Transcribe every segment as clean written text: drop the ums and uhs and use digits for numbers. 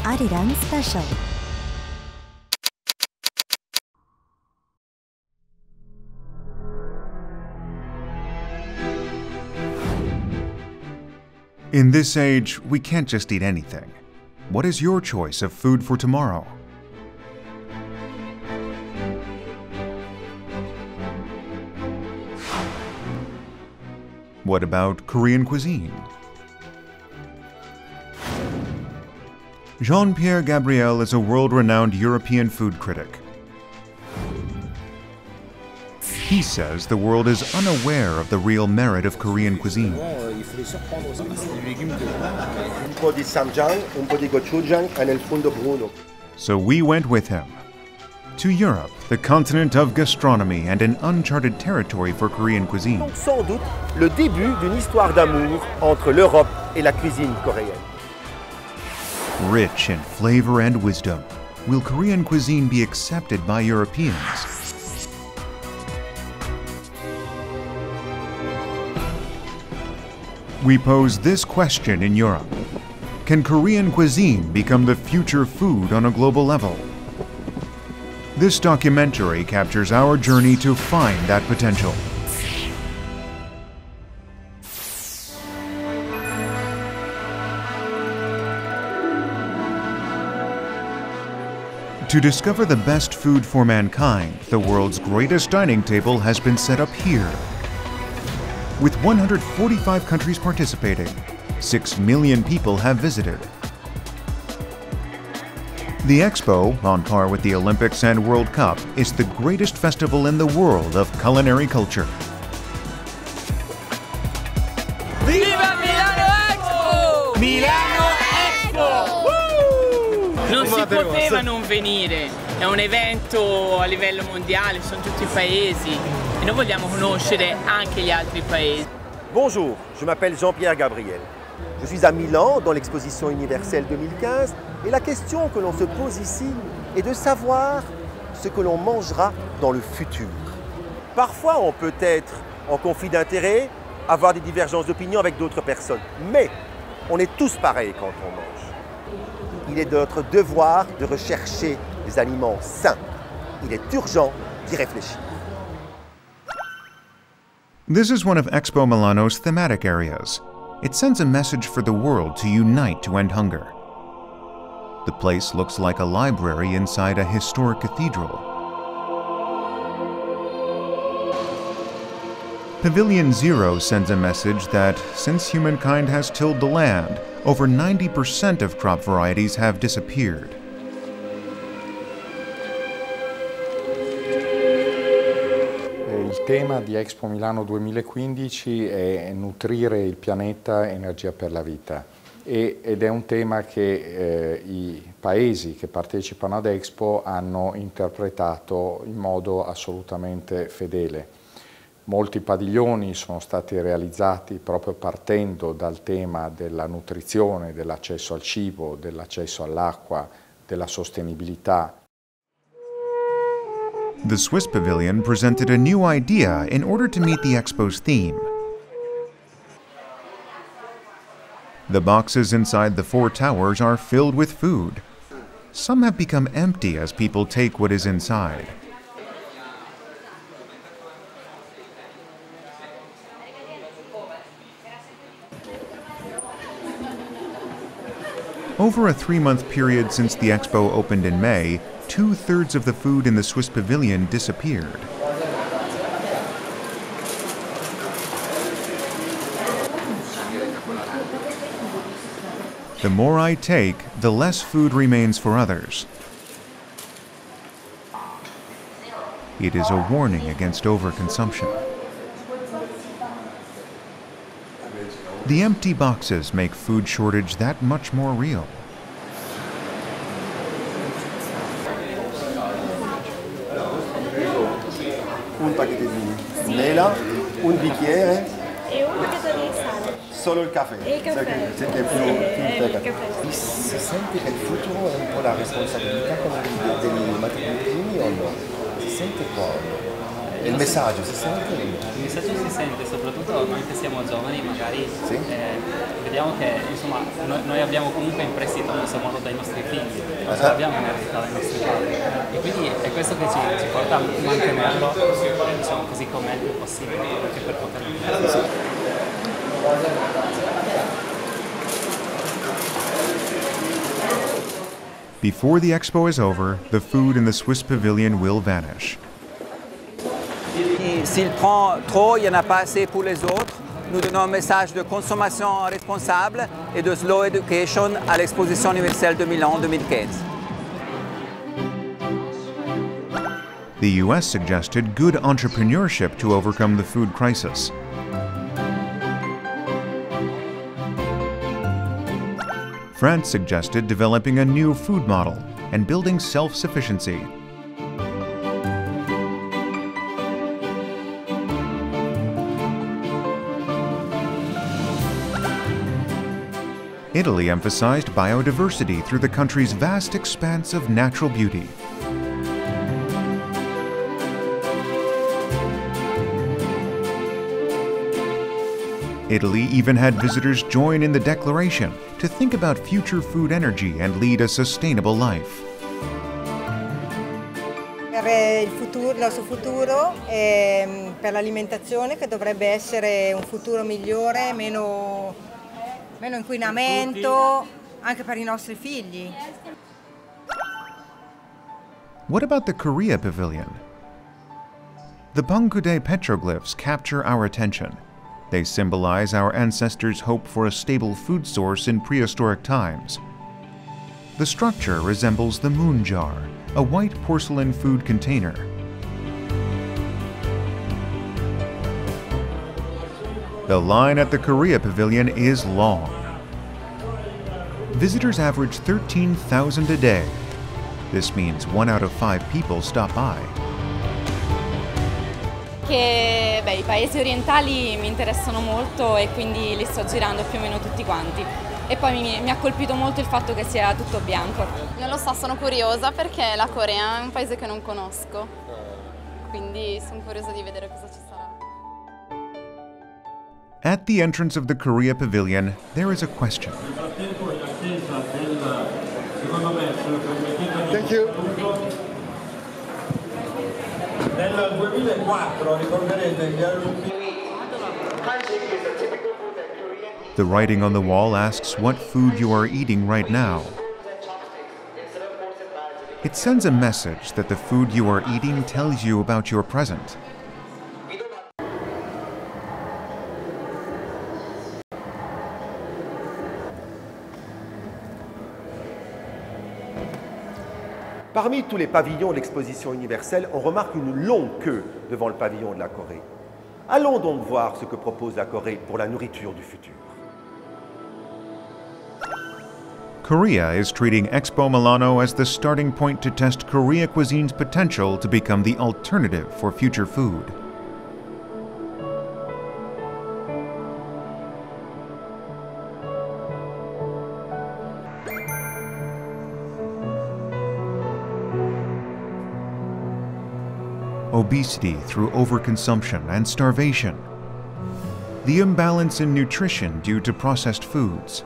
Arirang Special. In this age, we can't just eat anything. What is your choice of food for tomorrow? What about Korean cuisine? Jean-Pierre Gabriel is a world-renowned European food critic. He says the world is unaware of the real merit of Korean cuisine. Un po' di samjang, un po' di gochujang e nel fondo bruno. So we went with him to Europe, the continent of gastronomy and an uncharted territory for Korean cuisine. Donc sans doute le début d'une histoire d'amour entre l'Europe et la cuisine coréenne. Rich in flavor and wisdom, will Korean cuisine be accepted by Europeans? We pose this question in Europe. Can Korean cuisine become the future food on a global level? This documentary captures our journey to find that potential. To discover the best food for mankind, the world's greatest dining table has been set up here. With 145 countries participating, 6 million people have visited. The Expo, on par with the Olympics and World Cup, is the greatest festival in the world of culinary culture. Viva Milano Expo! Milano Expo! Non si poteva non venire, è un evento a livello mondiale, sono tutti i paesi e noi vogliamo conoscere anche gli altri paesi. Bonjour, je m'appelle Jean-Pierre Gabriel. Je suis à Milan dans l'exposition universelle 2015 et la question que l'on se pose ici est de savoir ce que l'on mangera dans le futur. Parfois on peut être en conflit d'intérêts, avoir des divergences d'opinion avec d'autres personnes, mais on est tous pareils quand on mange. Il est de notre devoir de rechercher des aliments sains. Il est urgent d'y réfléchir. This is one of Expo Milano's thematic areas. It sends a message for the world to unite to end hunger. The place looks like a library inside a historic cathedral. Pavilion 0 sends a message that, since humankind has tilled the land, over 90% of crop varieties have disappeared. Il tema di Expo Milano 2015 è nutrire il pianeta energia per la vita ed è un tema che i paesi che partecipano ad Expo hanno interpretato in modo assolutamente fedele. Molti padiglioni sono stati realizzati proprio partendo dal tema della nutrizione, dell'accesso al cibo, dell'accesso all'acqua, della sostenibilità. The Swiss Pavilion presented a new idea in order to meet the Expo's theme. The boxes inside the 4 towers are filled with food. Some have become empty as people take what is inside. Over a 3-month period since the Expo opened in May, 2/3 of the food in the Swiss Pavilion disappeared. The more I take, the less food remains for others. It is a warning against overconsumption. The empty boxes make food shortage that much more real. Un pacchetto di mela, un bicchiere e un pacchetto di sale. Solo il caffè. E il caffè. Siete più si sente che il futuro è un po' la responsabilità dei matrimoni o no? Si sente qua? Il messaggio si sente? Il messaggio si sente, soprattutto noi che siamo giovani magari vediamo che insomma noi abbiamo comunque in prestito questo modo dai nostri figli, non ce l'abbiamo in eredità dai nostri padri e quindi è questo che ci porta a mantenerlo, diciamo così com'è il più possibile, anche per poterlo Before the expo is over, the food in the Swiss pavilion will vanish. S'il prend trop, il n'y en a pas assez pour les autres. Nous donnons un message de consommation responsable et de slow education à l'exposition universelle de Milan 2015. The US suggested good entrepreneurship to overcome the food crisis. France suggested developing a new food model and building self-sufficiency. Italy emphasized biodiversity through the country's vast expanse of natural beauty. Italy even had visitors join in the declaration to think about future food energy and lead a sustainable life. Per il nostro futuro e per l'alimentazione, che dovrebbe essere un futuro migliore, meno inquinamento, anche per i nostri figli. What about the Korea Pavilion? The Bangkude petroglyphs capture our attention. They symbolize our ancestors' hope for a stable food source in prehistoric times. The structure resembles the moon jar, a white porcelain food container. The line at the Korea Pavilion is long. Visitors average 13,000 a day. This means 1 out of 5 people stop by. Che i paesi orientali mi interessano molto e quindi li sto girando più o meno tutti quanti. E poi mi ha colpito molto il fatto che sia tutto bianco. Non lo so, sono curiosa perché la Corea è un paese che non conosco, quindi sono curiosa di vedere cosa ci sarà. At the entrance of the Korea Pavilion, there is a question. Thank you. Nel 2004 ricorderete The writing on the wall asks what food you are eating right now. It sends a message that the food you are eating tells you about your present. Parmi tous les pavillons de l'exposition universelle, on remarque une longue queue devant le pavillon de la Corée. Allons donc voir ce que propose la Corée pour la nourriture du futur. Korea is treating Expo Milano as the starting point to test Korea cuisine's potential to become the alternative for future food. Obesity through overconsumption and starvation. The imbalance in nutrition due to processed foods.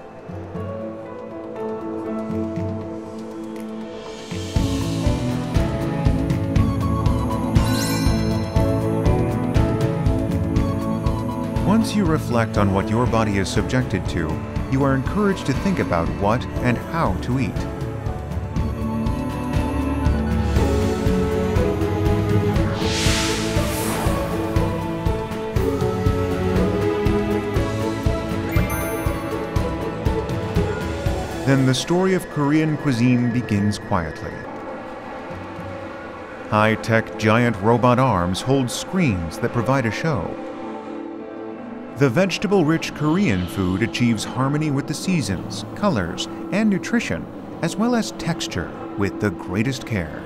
Once you reflect on what your body is subjected to, you are encouraged to think about what and how to eat. Then the story of Korean cuisine begins quietly. High-tech giant robot arms hold screens that provide a show. The vegetable-rich Korean food achieves harmony with the seasons, colors, and nutrition, as well as texture with the greatest care.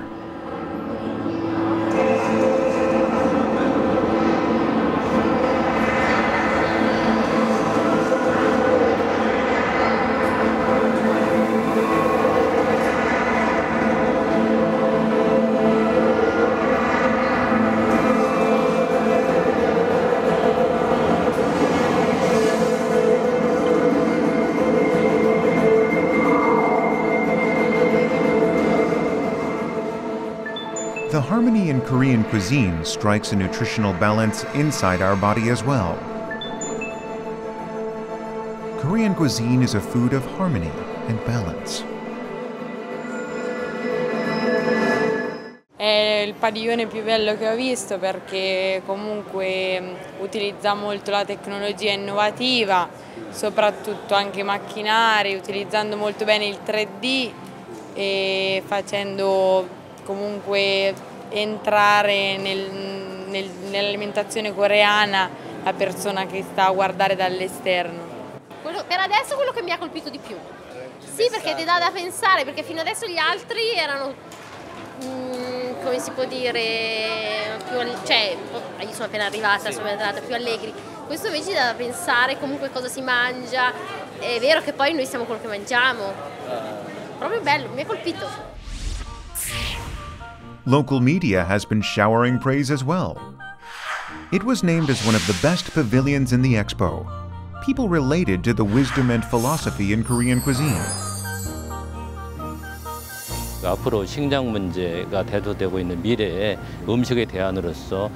in Korean cuisine strikes a nutritional balance inside our body as well. Korean cuisine is a food of harmony and balance. È il padiglione più bello che ho visto perché comunque utilizza molto la tecnologia innovativa, soprattutto anche macchinari, utilizzando molto bene il 3D e facendo comunque entrare nell'alimentazione coreana la persona che sta a guardare dall'esterno. Per adesso quello che mi ha colpito di più. Sì, perché ti dà da pensare, perché fino adesso gli altri erano, come si può dire, cioè, io sono appena arrivata, sono entrata, più allegri. Questo invece ti dà da pensare comunque cosa si mangia. È vero che poi noi siamo quello che mangiamo. Proprio bello, mi ha colpito. Local media has been showering praise as well. It was named as one of the best pavilions in the Expo. People related to the wisdom and philosophy in Korean cuisine. 앞으로 식량 문제가 대두되고 있는 미래의 음식의 대안으로서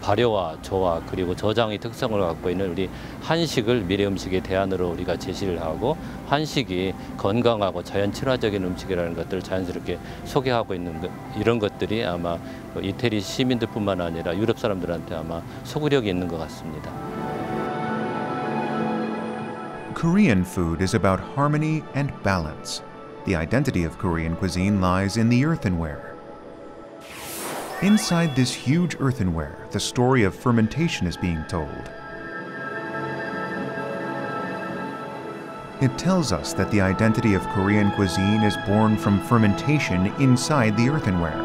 발효와 조화 그리고 저장의 특성을 갖고 있는 우리 한식을 미래 음식의 대안으로 우리가 제시를 하고 한식이 건강하고 자연 친화적인 음식이라는 것들을 자연스럽게 소개하고 있는 이런 것들이 아마 이태리 시민들뿐만 아니라 유럽 사람들한테 아마 소구력이 있는 것 같습니다. Korean food is about harmony and balance. The identity of Korean cuisine lies in the earthenware. Inside this huge earthenware, the story of fermentation is being told. It tells us that the identity of Korean cuisine is born from fermentation inside the earthenware.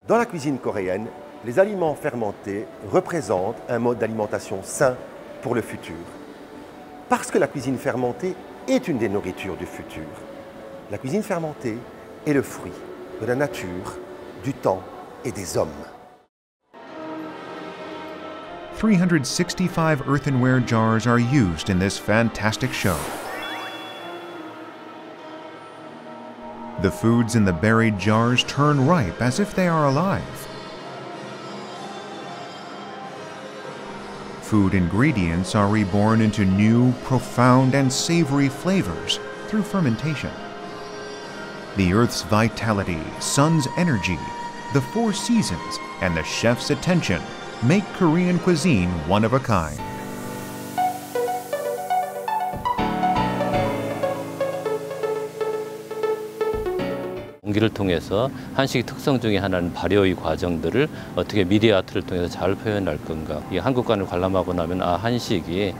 Dans la cuisine coréenne, les aliments fermentés représentent un mode d'alimentation sain pour le futur. Parce que la cuisine fermentée est une des nourritures du futur. La cuisine fermentée est le fruit de la nature, du temps et des hommes. 365 earthenware jars are used in this fantastic show. The foods in the buried jars turn ripe as if they are alive. Food ingredients are reborn into new, profound, and savory flavors through fermentation. The earth's vitality, sun's energy, the 4 seasons, and the chef's attention make Korean cuisine one of a kind. 공기를 통해서 한식의 특성 중에 하나는 발효의 과정들을 어떻게 미디어 아트를 통해서 잘 표현할 건가. 이 한국관을 관람하고 나면 아, 한식이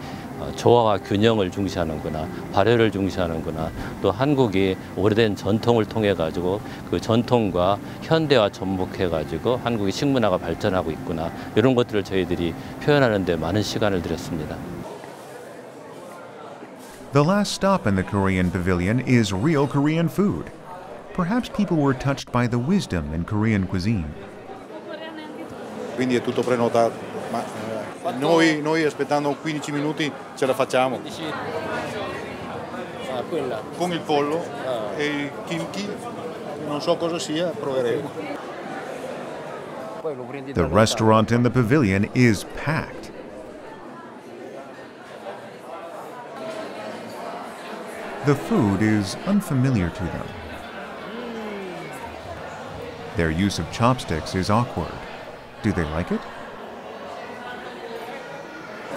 조화와 균형을 중시하는구나, 발효를 중시하는구나, 또 한국이 오래된 전통을 통해 가지고 그 전통과 현대화 접목해 가지고 한국의 식문화가 발전하고 있구나, 이런 것들을 저희들이 표현하는 데 많은 시간을 들였습니다. The last stop in the Korean pavilion is real Korean food. Perhaps people were touched by the wisdom in Korean cuisine. Quindi è tutto prenotato, ma noi aspettando 15 minuti ce la facciamo. Con il pollo e il kimchi, non so cosa sia, proveremo. The restaurant in the pavilion is packed. The food is unfamiliar to them. Their use of chopsticks is awkward. Do they like it?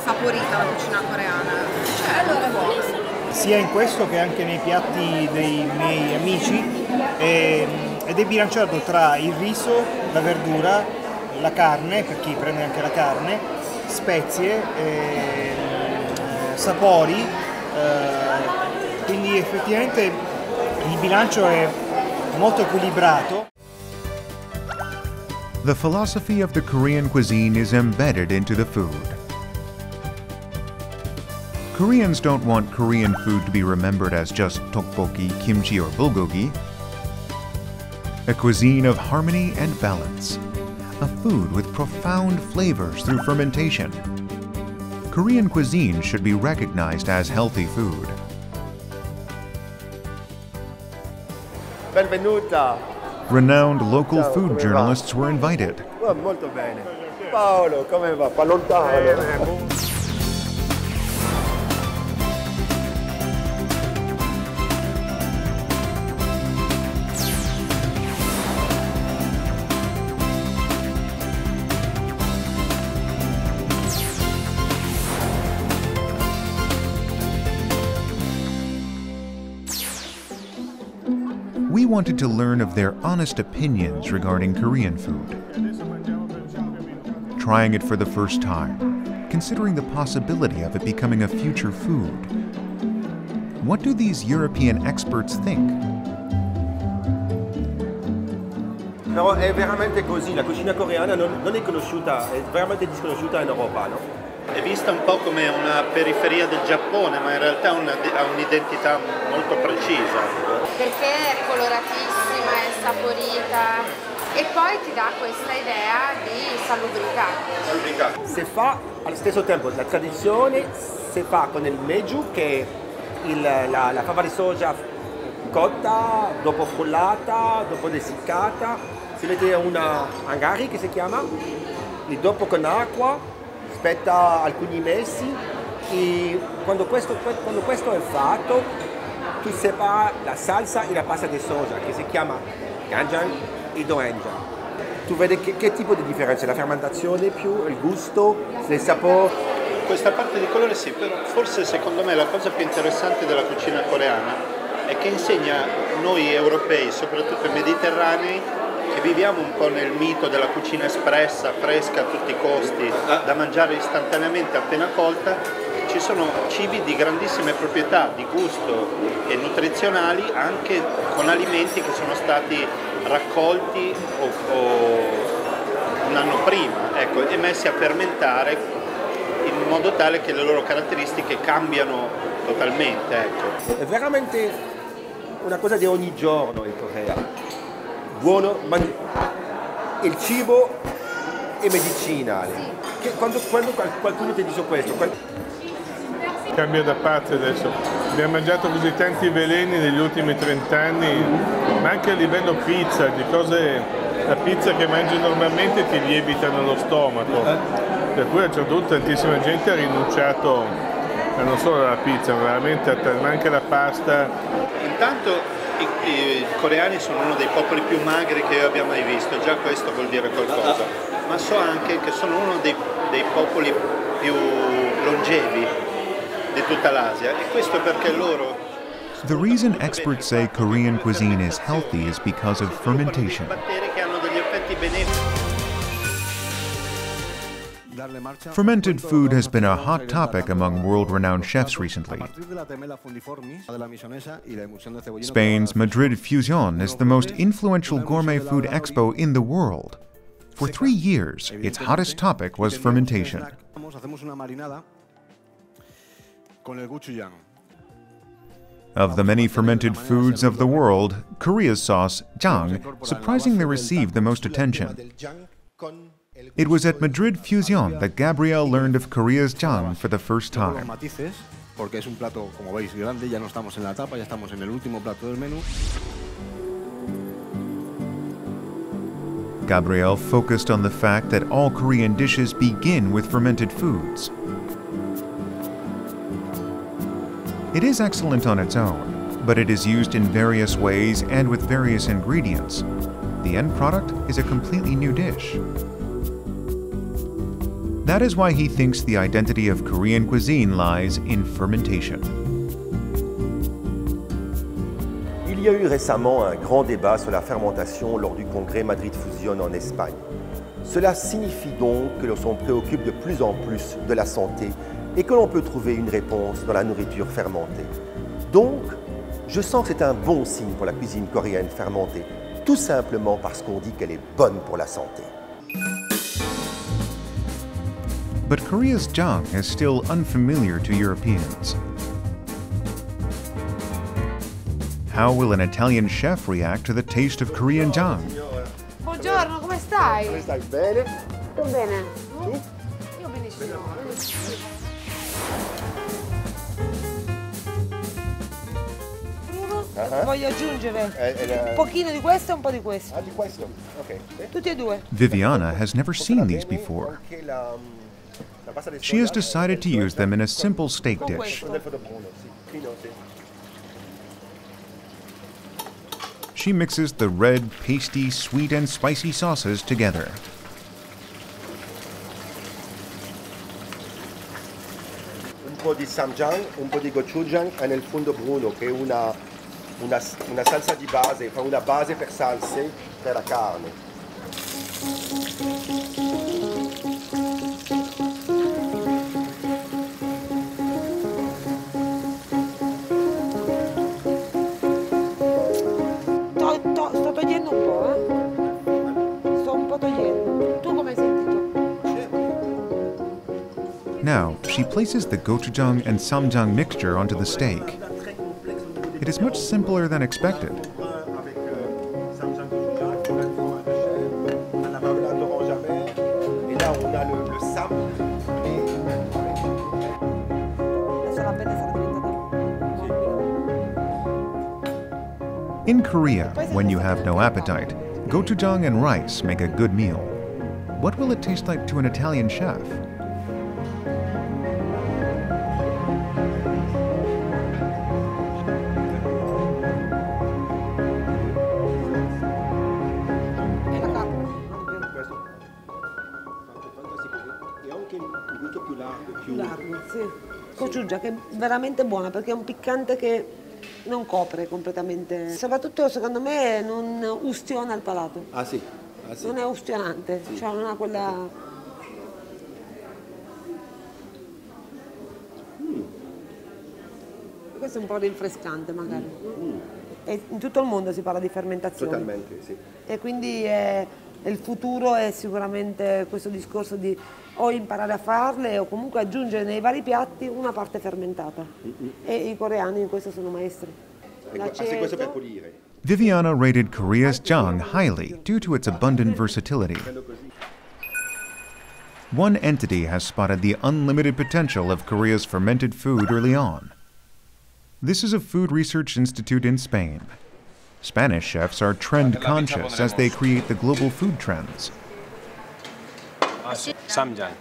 Saporita la cucina coreana, cioè molto buona. Sia in questo che anche nei piatti dei miei amici ed è bilanciato tra il riso, la verdura, la carne, per chi prende anche la carne, spezie, sapori, quindi effettivamente il bilancio è molto equilibrato. The philosophy of the Korean cuisine is embedded into the food. Koreans don't want Korean food to be remembered as just tteokbokki, kimchi, or bulgogi. A cuisine of harmony and balance. A food with profound flavors through fermentation. Korean cuisine should be recognized as healthy food. Benvenuta. Renowned local food journalists were invited. Oh, molto bene. Paolo, come va? Fa lontano. We wanted to learn of their honest opinions regarding Korean food. Trying it for the first time, considering the possibility of it becoming a future food. What do these European experts think? Però è veramente così, la cucina coreana non è conosciuta, è veramente disconosciuta in Europa, no? È vista un po' come una periferia del Giappone, ma in realtà ha un'identità molto precisa. Perché è coloratissima, è saporita e poi ti dà questa idea di salubrità. Si fa allo stesso tempo, la tradizione si fa con il meju, che è la fava di soja cotta, dopo frullata, dopo dessiccata. Si mette una angari che si chiama, e dopo con acqua. Aspetta alcuni mesi e quando questo è fatto tu separi la salsa e la pasta di soja che si chiama ganjang e doenjang. Tu vedi che tipo di differenza? La fermentazione più, il gusto, il sapore? Questa parte di colore sì, però forse secondo me la cosa più interessante della cucina coreana è che insegna noi europei, soprattutto i mediterranei, che viviamo un po' nel mito della cucina espressa, fresca a tutti i costi, da mangiare istantaneamente appena colta. Ci sono cibi di grandissime proprietà di gusto e nutrizionali anche con alimenti che sono stati raccolti un anno prima, ecco, e messi a fermentare in modo tale che le loro caratteristiche cambiano totalmente. Ecco. È veramente una cosa di ogni giorno in Corea. Buono, ma il cibo è medicinale. Che quando qualcuno ti dice questo? Cambia da parte adesso. Abbiamo mangiato così tanti veleni negli ultimi 30 anni, ma anche a livello pizza, di cose, la pizza che mangi normalmente ti lievitano lo stomaco. Per cui a un certo punto tantissima gente ha rinunciato a non solo alla pizza, ma veramente anche la pasta. Intanto i coreani sono uno dei popoli più magri che io abbia mai visto, già questo vuol dire qualcosa, ma so anche che sono uno dei popoli più longevi di tutta l'Asia e questo perché loro... The reason experts say Korean cuisine is healthy is because of fermentation. Che hanno degli effetti benefici. Fermented food has been a hot topic among world-renowned chefs recently. Spain's Madrid Fusion is the most influential gourmet food expo in the world. For 3 years, its hottest topic was fermentation. Of the many fermented foods of the world, Korea's sauce, jang, surprisingly received the most attention. It was at Madrid Fusion that Gabrielle learned of Korea's jang for the first time. Gabrielle focused on the fact that all Korean dishes begin with fermented foods. It is excellent on its own, but it is used in various ways and with various ingredients. The end product is a completely new dish. That is why he thinks the identity of Korean cuisine lies in fermentation. Il y a eu récemment un grand débat sur la fermentation lors du congrès Madrid Fusion en Espagne. Cela signifie donc que l'on s'en préoccupe de plus en plus de la santé et que l'on peut trouver une réponse dans la nourriture fermentée. Donc, je sens que c'est un bon signe pour la cuisine coréenne fermentée, tout simplement parce qu'on dit qu'elle est bonne pour la santé. But Korea's jang is still unfamiliar to Europeans. How will an Italian chef react to the taste of Korean jang? Buongiorno, come stai? Come stai? Bene? Tutto bene. Tu? Io benissimo. Voglio aggiungere un pochino di questo e un po' di questo. Ah, di questo? Ok. Tutti e due. Viviana has never seen these before. She has decided to use them in a simple steak dish. She mixes the red, pasty, sweet and spicy sauces together. Un po' di samjang, un po' di gochujang e nel fondo bruno, che è una salsa di base, fa una base per salse per la carne. Sto togliendo un po', Sto un po' togliendo. Tu come hai sentito? Now, she places the gochujang and samjang mixture onto the steak. It is much simpler than expected. In Korea, when you have no appetite, gochujang and rice make a good meal. What will it taste like to an Italian chef? Sì. Gochujang che è veramente buona perché è un piccante che non copre completamente. Soprattutto secondo me non ustiona il palato. Ah sì? Non è ustionante, sì. Cioè non ha quella... Questo è un po' rinfrescante magari. E in tutto il mondo si parla di fermentazione. Totalmente, sì. E quindi il futuro è sicuramente questo discorso di o imparare a farle o comunque aggiungere nei vari piatti una parte fermentata. E i coreani in questo sono maestri. Questo per pulire. Viviana rated Korea's jang highly due to its abundant versatility. One entity has spotted the unlimited potential of Korea's fermented food early on. This is a food research institute in Spain. Spanish chefs are trend conscious as they create the global food trends. Samjang.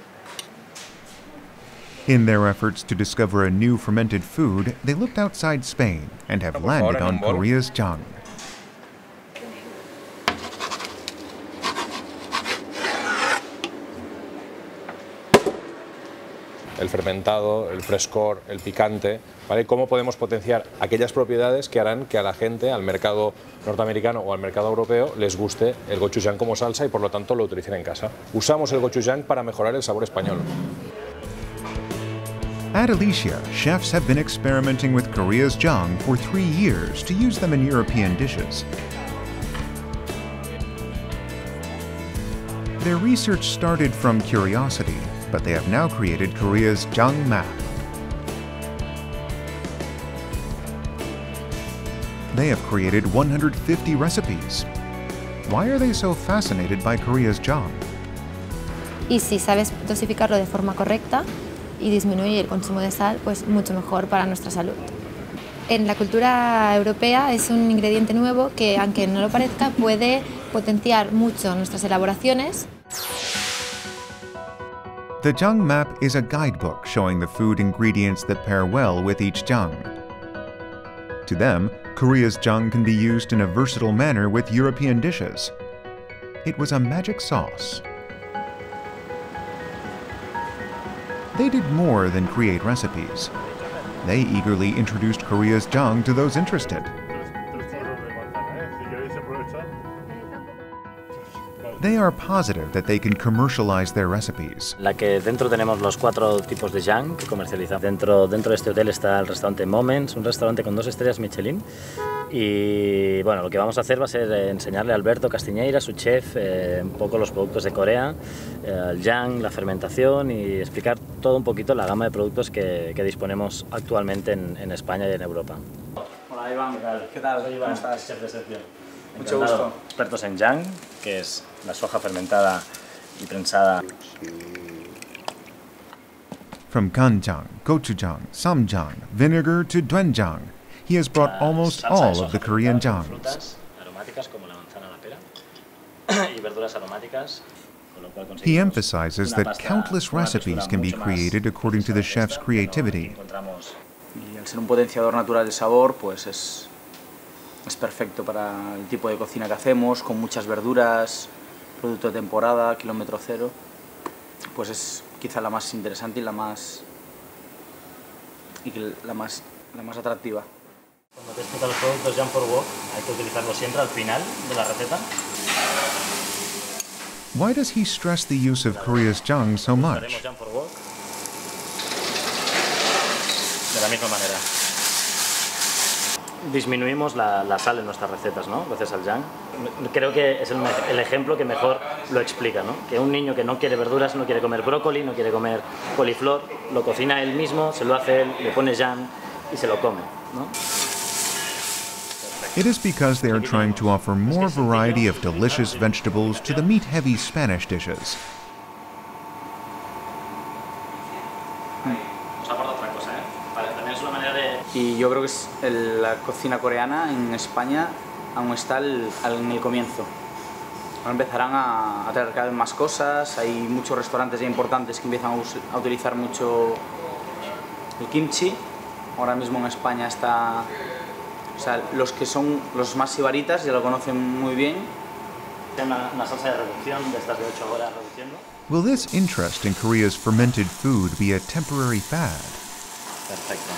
In their efforts to discover a new fermented food, they looked outside Spain and have landed on Korea's jang. El fermentado, el frescor, el picante, ¿vale? ¿Cómo podemos potenciar aquellas propiedades que harán que a la gente, al mercado norteamericano o al mercado europeo, les guste el gochujang como salsa y por lo tanto lo utilicen en casa? Usamos el gochujang para mejorar el sabor español. At Alicia, chefs have been experimenting with Korea's jang for 3 years to use them in European dishes. Their research started from curiosity, but they have now created Korea's jang map. They have created 150 recipes. Why are they so fascinated by Korea's jang? Y si sabes dosificarlo de forma correcta y disminuir el consumo de sal, pues mucho mejor para nuestra salud. En la cultura europea es un ingrediente nuevo que, aunque no lo parezca, puede potenciar mucho nuestras elaboraciones. The jang map is a guidebook showing the food ingredients that pair well with each jang. To them, Korea's jang can be used in a versatile manner with European dishes. It was a magic sauce. They did more than create recipes. They eagerly introduced Korea's jang to those interested. They are positive that they can commercialize their recipes. La que dentro tenemos los 4 tipos de jang que comercializamos. Dentro de este hotel está el restaurante Moments, un restaurante con 2 estrellas Michelin. Y bueno, lo que vamos a hacer va a ser enseñarle a Alberto Castiñeira, su chef, un poco los productos de Corea, el jang, la fermentación y explicar todo un poquito la gama de productos que disponemos actualmente en España y en Europa. Hola Iván, ¿qué tal? Soy Iván, chef de sección. Mucho gusto. Expertos en jang, que es la soja fermentada y prensada. From kanjang, gochujang, samjang, vinegar to doenjang, He has brought almost all of the Korean jangs. He emphasizes that countless recipes can be created according to the chef's creativity. Y al ser un potenciador natural de sabor, pues es perfecto para el tipo de cocina que hacemos, con muchas verduras, producto de temporada, kilómetro cero. Pues es quizá la más interesante y la más atractiva. Cuando te explican los productos Jam for Wok, hay que utilizarlos siempre al final de la receta. Why does he stress the use of Korea's jang so much? Haremos Jam for Wok de la misma manera. Disminuimos la sal en nuestras recetas, ¿no? Gracias al jang. Creo que es el ejemplo que mejor lo explica, ¿no? Que un niño que no quiere verduras, no quiere comer brócoli, no quiere comer coliflor, lo cocina él mismo, se lo hace él, le pone jang y se lo come, ¿no? It is because they are trying to offer more variety of delicious vegetables to the meat-heavy Spanish dishes. Y yo creo que la cocina coreana en España aún está en el comienzo. Ahora empezarán a traer cada vez más cosas, hay muchos restaurantes ya importantes que empiezan a utilizar mucho el kimchi. Ahora mismo en España está, o sea, los que son los más sibaritas ya lo conocen muy bien. Una salsa de reducción de estas de 8 horas reduciendo. Will this interest in Korea's fermented food be a temporary fad? Perfecto.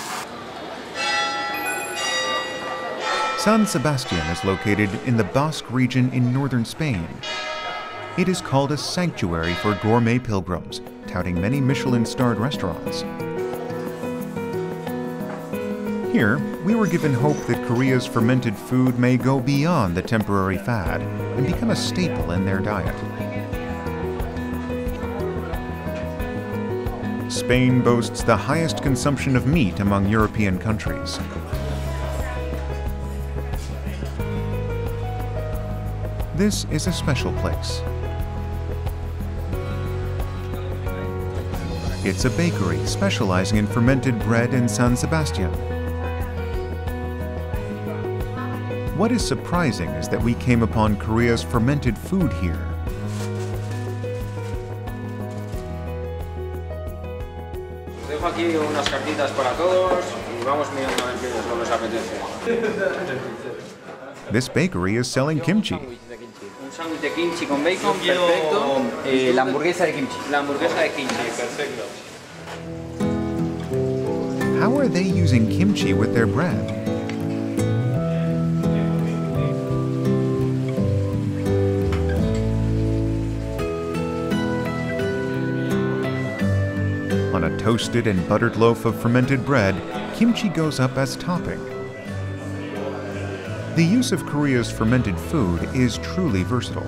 San Sebastian is located in the Basque region in northern Spain. It is called a sanctuary for gourmet pilgrims, touting many Michelin-starred restaurants. Here, we were given hope that Korea's fermented food may go beyond the temporary fad and become a staple in their diet. Spain boasts the highest consumption of meat among European countries. This is a special place. It's a bakery specializing in fermented bread in San Sebastian. What is surprising is that we came upon Korea's fermented food here. Dejo aquí unas cartitas para todos y vamos mirando a ver qué es lo que os apetece. This bakery is selling kimchi. Un sándwich de kimchi con bacon, perfecto. La hamburguesa de kimchi. La hamburguesa de kimchi, perfecto. How are they using kimchi with their bread? On a toasted and buttered loaf of fermented bread, kimchi goes up as topping. The use of Korea's fermented food is truly versatile.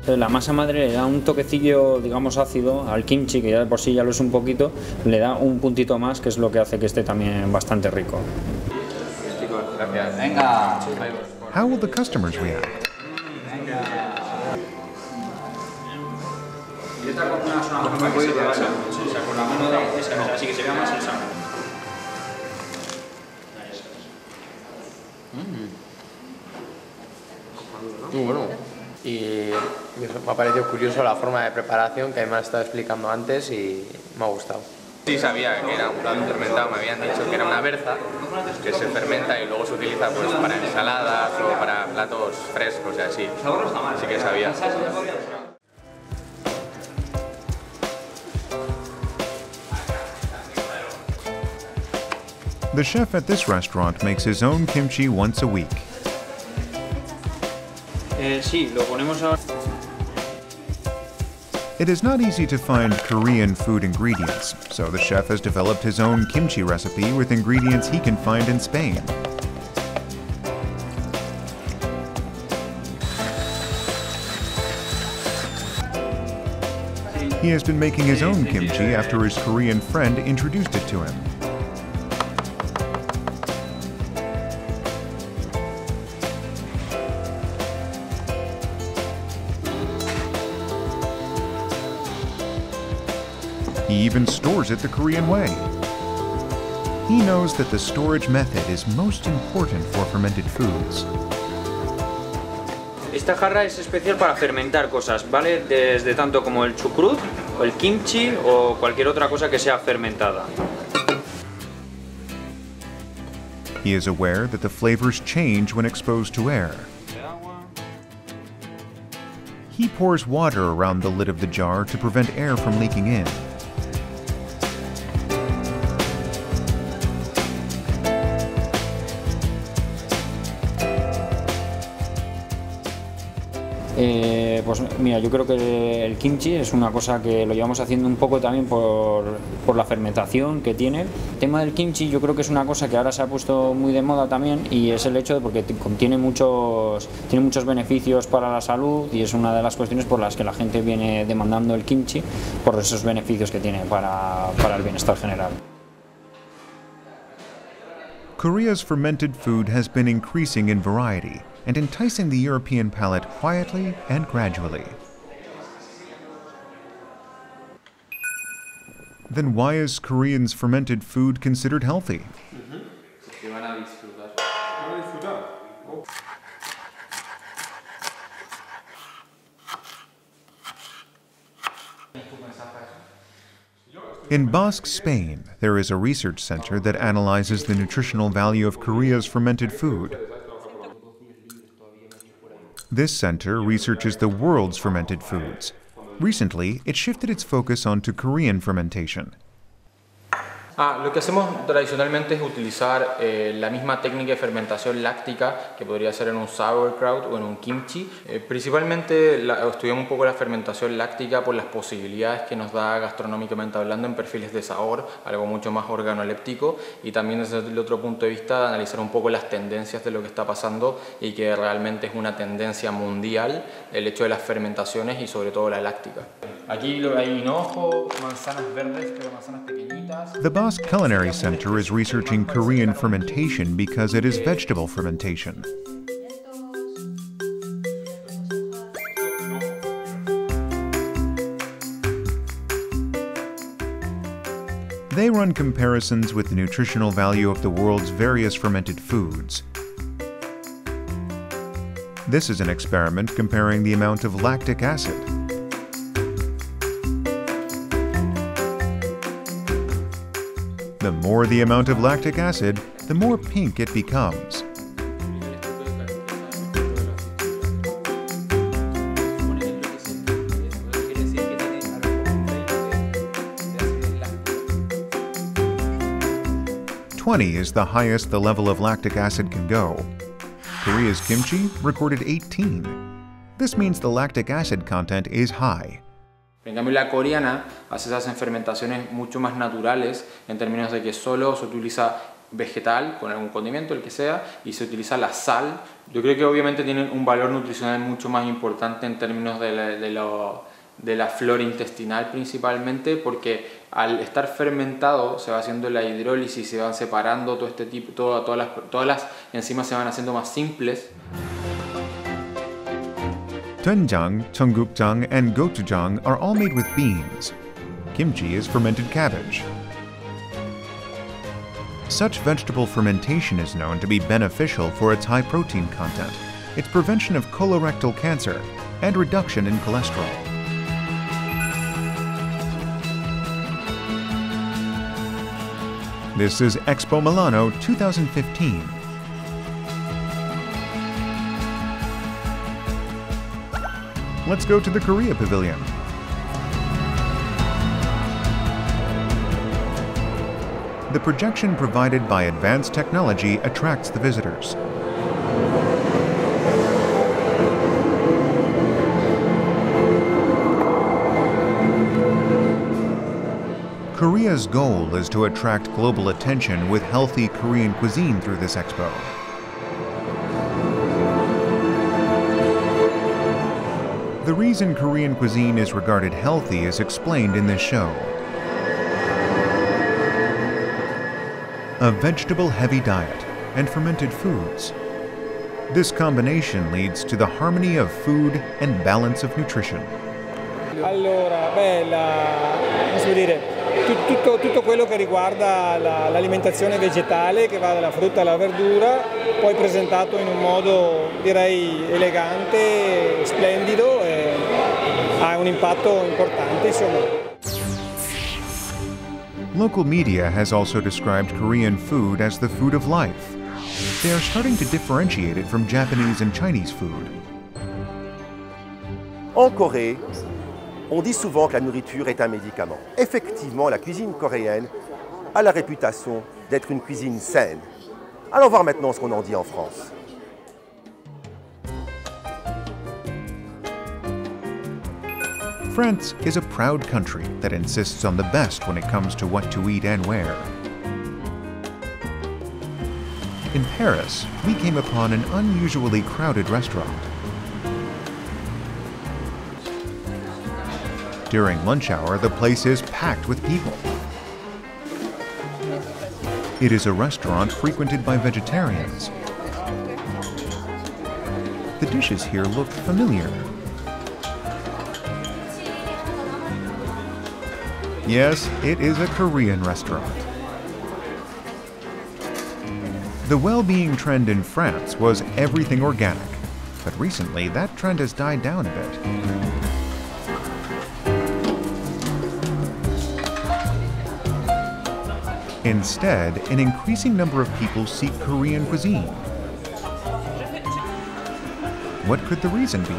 La masa madre le da un toquecillo, digamos, ácido al kimchi, que ya de por sí ya lo es un poquito, le da un puntito más, que es lo que hace que esté también bastante rico. Gracias. Venga. How will the customers react? Y esta con una zona más que se vea, o sea, con la mano de esa mesa, así que se vea más el sándwich. Muy bueno. Y me ha parecido curioso la forma de preparación que además estaba explicando antes y me ha gustado. Sí sabía que era un plato fermentado, me habían dicho que era una berza que se fermenta y luego se utiliza pues para ensaladas o para platos frescos y así. Así que sabía. The chef at this restaurant makes his own kimchi once a week. Sí, lo ponemos ahora. It is not easy to find Korean food ingredients, so the chef has developed his own kimchi recipe with ingredients he can find in Spain. He has been making his own kimchi after his Korean friend introduced it to him. He even stores it the Korean way. He knows that the storage method is most important for fermented foods. Esta jarra es especial para fermentar cosas, ¿vale? Desde tanto como el chucrut, o el kimchi o cualquier otra cosa que sea fermentada. He is aware that the flavors change when exposed to air. He pours water around the lid of the jar to prevent air from leaking in. Pues mira, yo creo que el kimchi es una cosa que lo llevamos haciendo un poco también por la fermentación que tiene. El tema del kimchi yo creo que es una cosa que ahora se ha puesto muy de moda también, y es el hecho de porque tiene muchos beneficios para la salud, y es una de las cuestiones por las que la gente viene demandando el kimchi, por esos beneficios que tiene para el bienestar general. Korea's fermented food has been increasing in variety and enticing the European palate quietly and gradually. Then why is Koreans' fermented food considered healthy? In Basque, Spain, there is a research center that analyzes the nutritional value of Korea's fermented food. This center researches the world's fermented foods. Recently, it shifted its focus onto Korean fermentation. Lo que hacemos tradicionalmente es utilizar la misma técnica de fermentación láctica que podría ser en un sauerkraut o en un kimchi. Principalmente estudiamos un poco la fermentación láctica por las posibilidades que nos da gastronómicamente hablando en perfiles de sabor, algo mucho más organoléptico, y también desde el otro punto de vista analizar un poco las tendencias de lo que está pasando, y que realmente es una tendencia mundial el hecho de las fermentaciones y sobre todo la láctica. Aquí hay hinojo, manzanas verdes, pero manzanas pequeñitas. The Basque Culinary Center is researching Korean fermentation because it is vegetable fermentation. They run comparisons with the nutritional value of the world's various fermented foods. This is an experiment comparing the amount of lactic acid. The more the amount of lactic acid, the more pink it becomes. "20 is the highest the level of lactic acid can go. Korea's kimchi recorded 18. This means the lactic acid content is high. En cambio la coreana se hacen fermentaciones mucho más naturales en términos de que solo se utiliza vegetal con algún condimento, el que sea, y se utiliza la sal. Yo creo que obviamente tienen un valor nutricional mucho más importante en términos de la flora intestinal principalmente, porque al estar fermentado se va haciendo la hidrólisis, se van separando todo este tipo, todas las enzimas se van haciendo más simples. Doenjang, cheonggukjang, and gochujang are all made with beans. Kimchi is fermented cabbage. Such vegetable fermentation is known to be beneficial for its high protein content, its prevention of colorectal cancer, and reduction in cholesterol. This is Expo Milano 2015. Let's go to the Korea Pavilion. The projection provided by advanced technology attracts the visitors. Korea's goal is to attract global attention with healthy Korean cuisine through this expo. The reason Korean cuisine is regarded healthy is explained in this show. A vegetable-heavy diet and fermented foods. This combination leads to the harmony of food and balance of nutrition. Allora, come si può dire, tutto quello che riguarda l'alimentazione vegetale, che va dalla frutta alla verdura, poi presentato in un modo direi elegante, splendido e ha un impatto importante, insomma. Local media has also described Korean food as the food of life. They are starting to differentiate it from Japanese and Chinese food. En Corée, on dit souvent que la nourriture est un médicament. Effectivement, la cuisine coréenne a la réputation d'être une cuisine saine. Allons voir maintenant ce qu'on en dit en France. France is a proud country that insists on the best when it comes to what to eat and where. In Paris, we came upon an unusually crowded restaurant. During lunch hour, the place is packed with people. It is a restaurant frequented by vegetarians. The dishes here look familiar. Yes, it is a Korean restaurant. The well-being trend in France was everything organic, but recently that trend has died down a bit. Instead, an increasing number of people seek Korean cuisine. What could the reason be?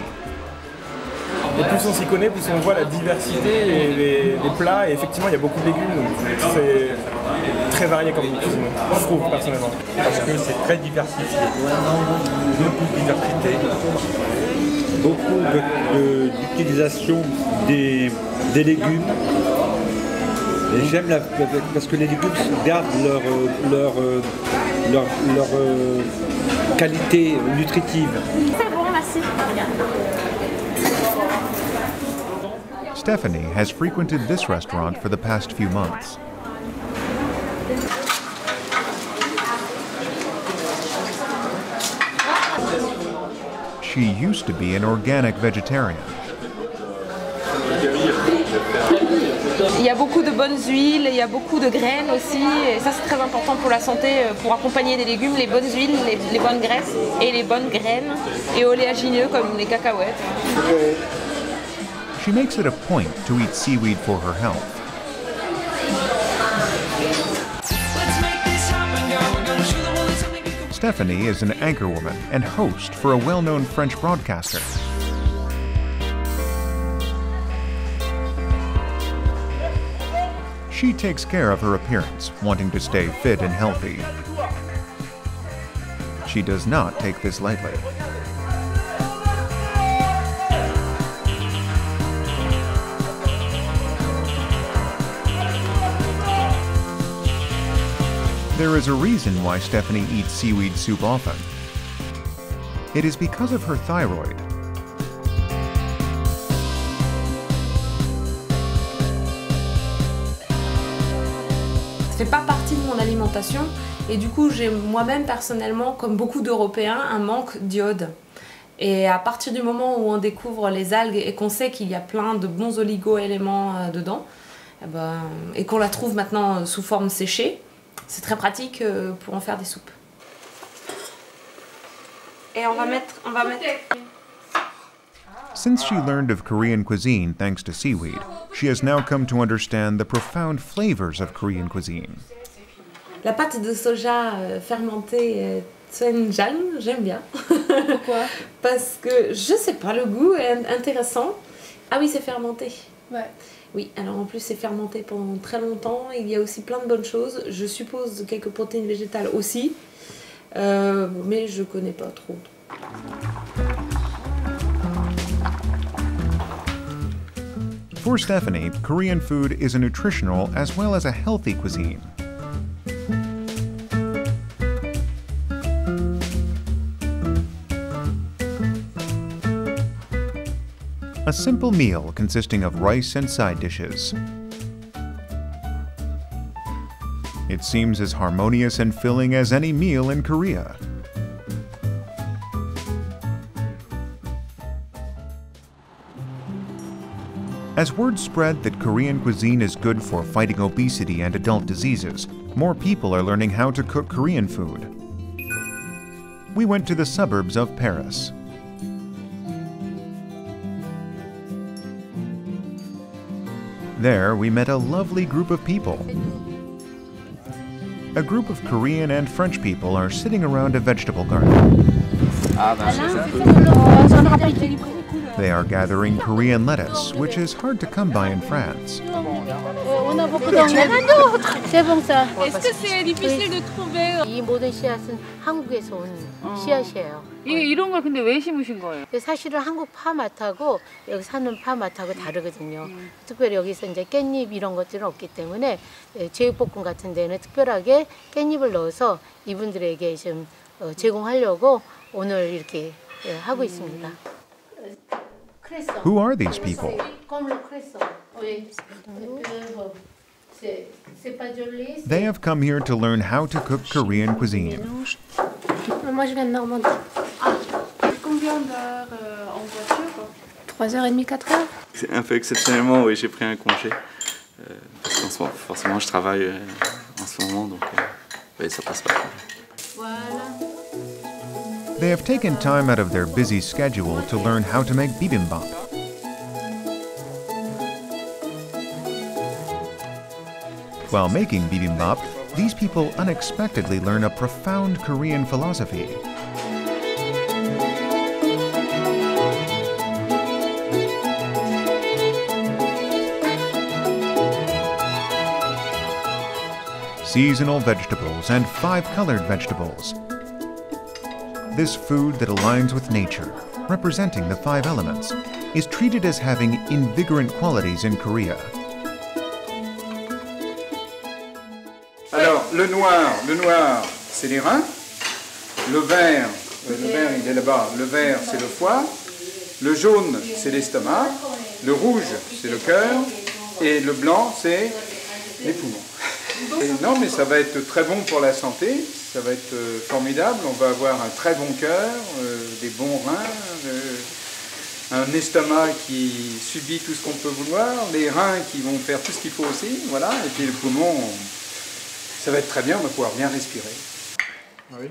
Et plus on s'y connaît, plus on voit la diversité des plats, et effectivement il y a beaucoup de légumes, donc c'est très varié comme cuisine, je trouve personnellement. Parce que c'est très diversifié, beaucoup de diversité, beaucoup d'utilisation des légumes. Et j'aime parce que les légumes gardent leur qualité nutritive. Stephanie has frequented this restaurant for the past few months. She used to be an organic vegetarian. Il y a beaucoup de bonnes huiles, il y a beaucoup de graines aussi, et ça c'est très important pour la santé, pour accompagner des légumes, les bonnes huiles, les bonnes graisses et les bonnes graines, et oléagineux comme les cacahuètes. She makes it a point to eat seaweed for her health. Stephanie is an anchorwoman and host for a well-known French broadcaster. She takes care of her appearance, wanting to stay fit and healthy. She does not take this lightly. There is a reason why Stephanie eats seaweed soup often. It is because of her thyroid. Ça fait pas partie de mon alimentation et du coup j'ai moi-même personnellement, comme beaucoup d'Européens, un manque d'iode. Et à partir du moment où on découvre les algues et qu'on sait qu'il y a plein de bons oligo-éléments dedans, et qu'on la trouve maintenant sous forme séchée, c'est très pratique pour en faire des soupes. Et on va mettre... Since she learned of Korean cuisine thanks to seaweed, she has now come to understand the profound flavors of Korean cuisine. La pâte de soja fermentée doenjang, j'aime bien. Pourquoi? Parce que, je sais pas, le goût est intéressant. Ah oui, c'est fermenté. Ouais. Oui, alors en plus c'est fermenté pendant très longtemps, il y a aussi plein de bonnes choses, je suppose quelques protéines végétales aussi, mais je connais pas trop. For Stephanie, Korean food is a nutritional as well as a healthy cuisine. A simple meal consisting of rice and side dishes. It seems as harmonious and filling as any meal in Korea. As word spread that Korean cuisine is good for fighting obesity and adult diseases, more people are learning how to cook Korean food. We went to the suburbs of Paris. There, we met a lovely group of people. A group of Korean and French people are sitting around a vegetable garden. They are gathering Korean lettuce, which is hard to come by in France. Est-ce que c'est difficile de trouver? 이 모든 씨앗은 한국에서 온 씨앗이에요. 이런 걸 근데 왜 심으신 거예요? 사실은 한국 파맛하고 여기 사는 파맛하고 다르거든요. 특별히 여기서 이제 깻잎 이런 것들은 없기 때문에 제육볶음 같은 데는 특별하게 깻잎을 넣어서 이분들에게 좀 제공하려고 오늘 이렇게 하고 있습니다. Who are these people? They have come here to learn how to cook Korean cuisine. Moi, je viens de Normandie. Combien d'heures en voiture? 3h30, 4h. C'est un peu exceptionnellement, oui, j'ai pris un congé. Parce que forcément, je travaille en ce moment, donc oui, ça passe pas. They have taken time out of their busy schedule to learn how to make bibimbap. While making bibimbap, these people unexpectedly learn a profound Korean philosophy. Seasonal vegetables and 5-colored vegetables. This food that aligns with nature, representing the 5 elements, is treated as having invigorant qualities in Korea. Alors, le noir, c'est les reins. Le vert, il est là-bas. Le vert, c'est le foie. Le jaune, c'est l'estomac. Le rouge, c'est le cœur. Et le blanc, c'est les poumons. Et non, mais ça va être très bon pour la santé. Ça va être formidable. On va avoir un très bon cœur, des bons reins, un estomac qui subit tout ce qu'on peut vouloir, les reins qui vont faire tout ce qu'il faut aussi, voilà. Et puis le poumon, ça va être très bien. On va pouvoir bien respirer. Oui.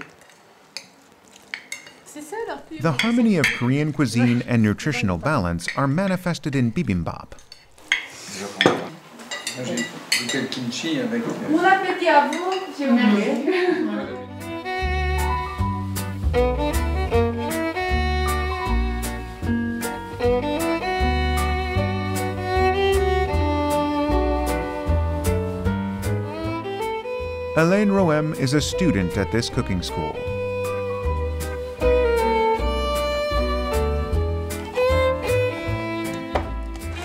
The harmony of Korean cuisine and nutritional balance are manifested in bibimbap. J'ai goûté le kimchi avec... Bon appétit à vous, j'ai oublié. Alain Roem is a student at this cooking school.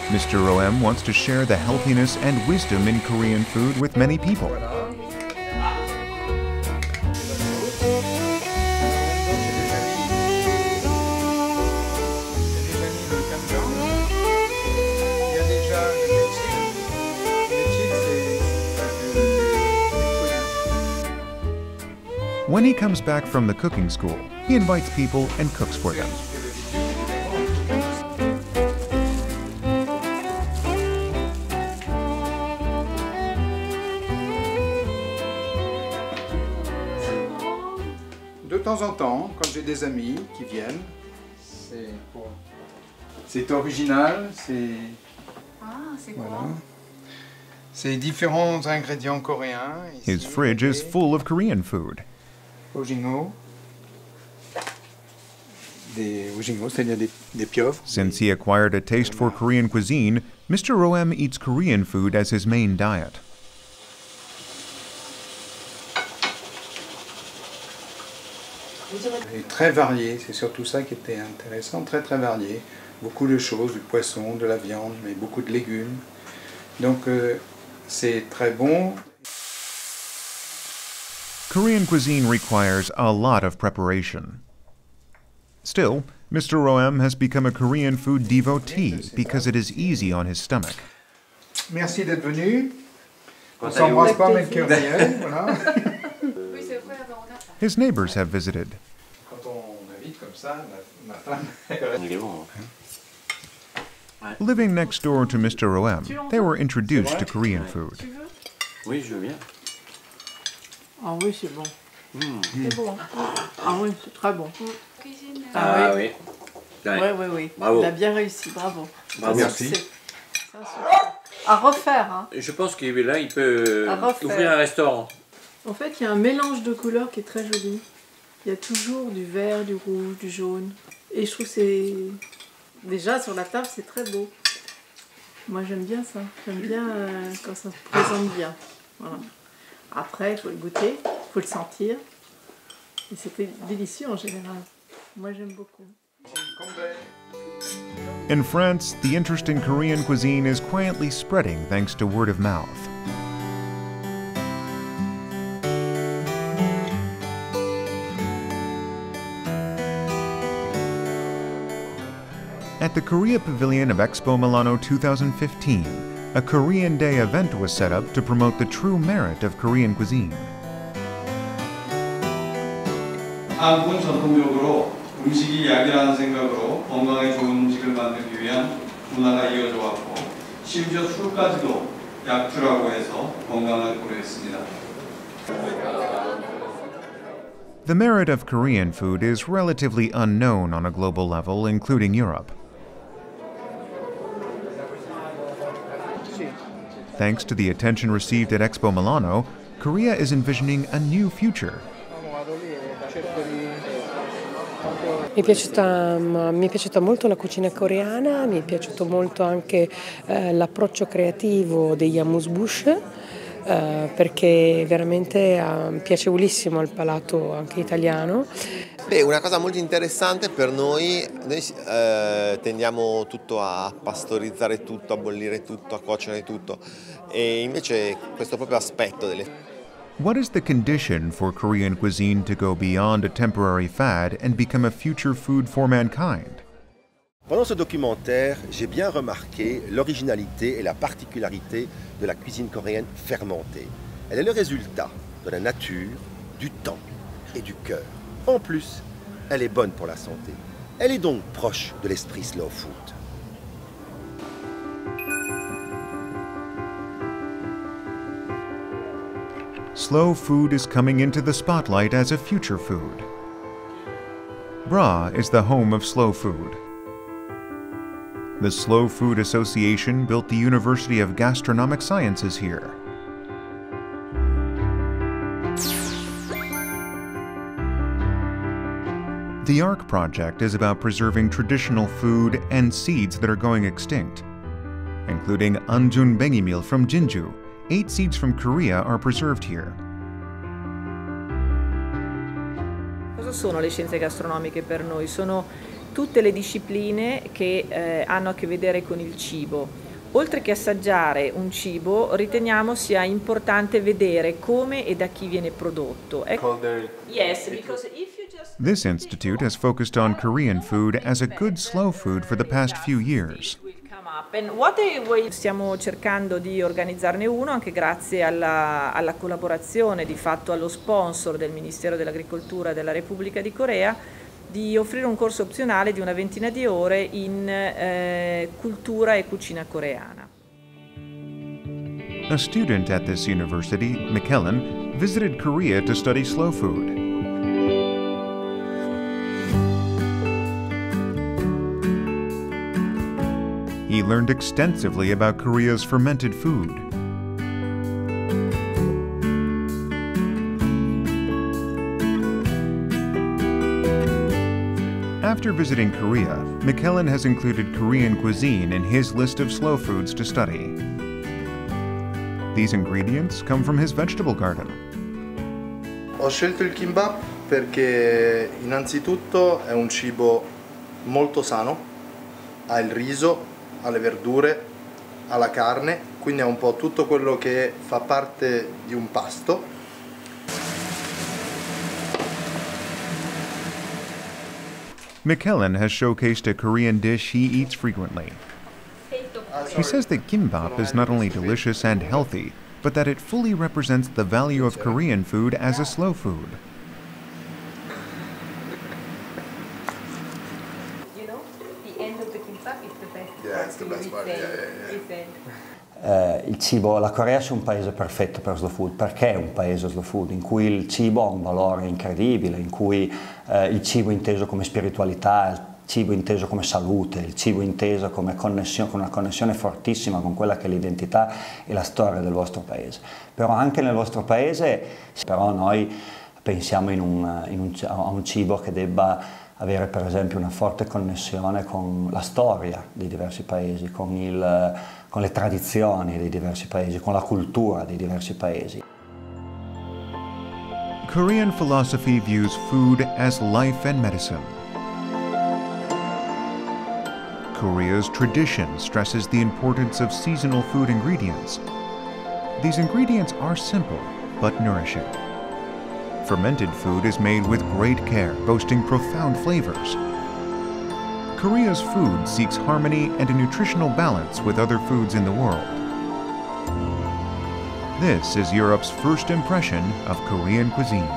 Mr. Roem wants to share the healthiness and wisdom in Korean food with many people. When he comes back from the cooking school, he invites people and cooks for them. De temps en temps, quand j'ai des amis qui viennent, c'est original, c'est... Ah, c'est quoi? Voilà. C'est différents ingrédients coréens. His fridge is full of Korean food. Ojingo. Des ojingo, c'est-à-dire des pieuvres. Since he acquired a taste for Korean cuisine, Mr. Roem eats Korean food as his main diet. Et très varié, c'est surtout ça qui était intéressant, très varié. Beaucoup de choses, du poisson, de la viande, mais beaucoup de légumes. Donc c'est très bon. Korean cuisine requires a lot of preparation. Still, Mr. Roem has become a Korean food devotee because it is easy on his stomach. Merci d'être venu. On s'embrasse pas, mais le cœur miel, voilà. His neighbors have visited. Quand on invite comme ça, ma femme... Il est bon. Living next door to Mr. OM, they were introduced to Korean food. Oui, je veux bien. Ah oui, c'est bon. C'est bon. Ah oui, c'est très bon. Ah oui. Oui. Bravo. Il a bien réussi, bravo. Bravo. Merci. À refaire, hein. Je pense qu'il là, il peut refaire. ouvrir un restaurant. En fait, il y a un mélange de couleurs qui est très joli. Il y a toujours du vert, du rouge, du jaune. Et je trouve que c'est... Déjà, sur la table, c'est très beau. Moi, j'aime bien ça. J'aime bien quand ça se présente bien. Voilà. Après, il faut le goûter, il faut le sentir. Et c'était délicieux en général. Moi, j'aime beaucoup. In France, the interest in Korean cuisine is quietly spreading thanks to word of mouth. At the Korea Pavilion of Expo Milano 2015, a Korean Day event was set up to promote the true merit of Korean cuisine. 한국은 전통적으로 음식이 약이라는 생각으로 건강에 좋은 음식을 만들기 위한 문화가 이어져 왔고 심지어 술까지도 약주라고 해서 건강을 고려했습니다. The merit of Korean food is relatively unknown on a global level, including Europe. Thanks to the attention received at Expo Milano, Korea is envisioning a new future. Mi è piaciuta molto la cucina coreana, mi è piaciuto molto anche l'approccio creativo degli amuse-bouche, perché veramente è piacevolissimo al palato anche italiano. Beh, una cosa molto interessante per noi tendiamo tutto a pastorizzare tutto, a bollire tutto, a cuocere tutto, e invece questo proprio aspetto delle... What is the condition for Korean cuisine to go beyond a temporary fad and become a future food for mankind? Pendant ce documentaire, j'ai bien remarqué l'originalité et la particularité de la cuisine coréenne fermentée. Elle est le résultat de la nature, du temps et du cœur. En plus, elle est bonne pour la santé. Elle est donc proche de l'esprit slow food. Slow food is coming into the spotlight as a future food. Bra is the home of slow food. The Slow Food Association built the University of Gastronomic Sciences here. The ARC project is about preserving traditional food and seeds that are going extinct, including Anjun Bengimil from Jinju. 8 seeds from Korea are preserved here. Cosa sono le scienze gastronomiche per noi? Sono tutte le discipline che hanno a che vedere con il cibo. Oltre che assaggiare un cibo, riteniamo sia importante vedere come e da chi viene prodotto. Yes, because if you just... This institute has focused on Korean food as a good slow food for the past few years. Stiamo cercando di organizzarne uno anche grazie alla collaborazione, di fatto allo sponsor del Ministero dell'Agricoltura della Repubblica di Corea, di offrire un corso opzionale di una ventina di ore in cultura e cucina coreana. A student at this university, McKellen, visited Korea to study slow food. He learned extensively about Korea's fermented food. After visiting Korea, McKellen has included Korean cuisine in his list of slow foods to study. These ingredients come from his vegetable garden. Ho scelto il kimbap perché innanzitutto è un cibo molto sano, ha il riso, ha le verdure, ha la carne, quindi è un po' tutto quello che fa parte di un pasto. McKellen has showcased a Korean dish he eats frequently. He says that kimbap is not only delicious and healthy, but that it fully represents the value of Korean food as a slow food. Yeah, it's the best part. Il cibo, la Corea è un paese perfetto per slow food. Perché è un paese slow food? In cui il cibo ha un valore incredibile, in cui il cibo è inteso come spiritualità, il cibo inteso come salute, il cibo inteso come connessione, con una connessione fortissima con quella che è l'identità e la storia del vostro paese. Però anche nel vostro paese, però noi pensiamo a un cibo che debba avere per esempio una forte connessione con la storia dei diversi paesi, con le tradizioni dei diversi paesi, con la cultura dei diversi paesi. Korean philosophy views food as life and medicine. Korea's tradition stresses the importance of seasonal food ingredients. These ingredients are simple but nourishing. Fermented food is made with great care, boasting profound flavors. Korea's food seeks harmony and a nutritional balance with other foods in the world. This is Europe's first impression of Korean cuisine.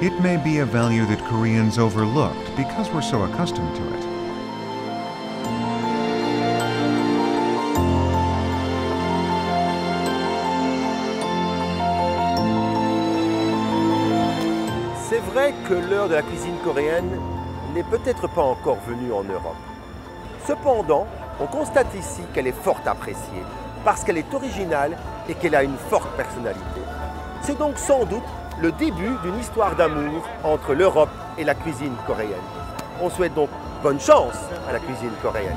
It may be a value that Koreans overlooked because we're so accustomed to it. C'est vrai que l'heure de la cuisine coréenne n'est peut-être pas encore venue en Europe. Cependant, on constate ici qu'elle est fort appréciée parce qu'elle est originale et qu'elle a une forte personnalité. C'est donc sans doute le début d'une histoire d'amour entre l'Europe et la cuisine coréenne. On souhaite donc bonne chance à la cuisine coréenne.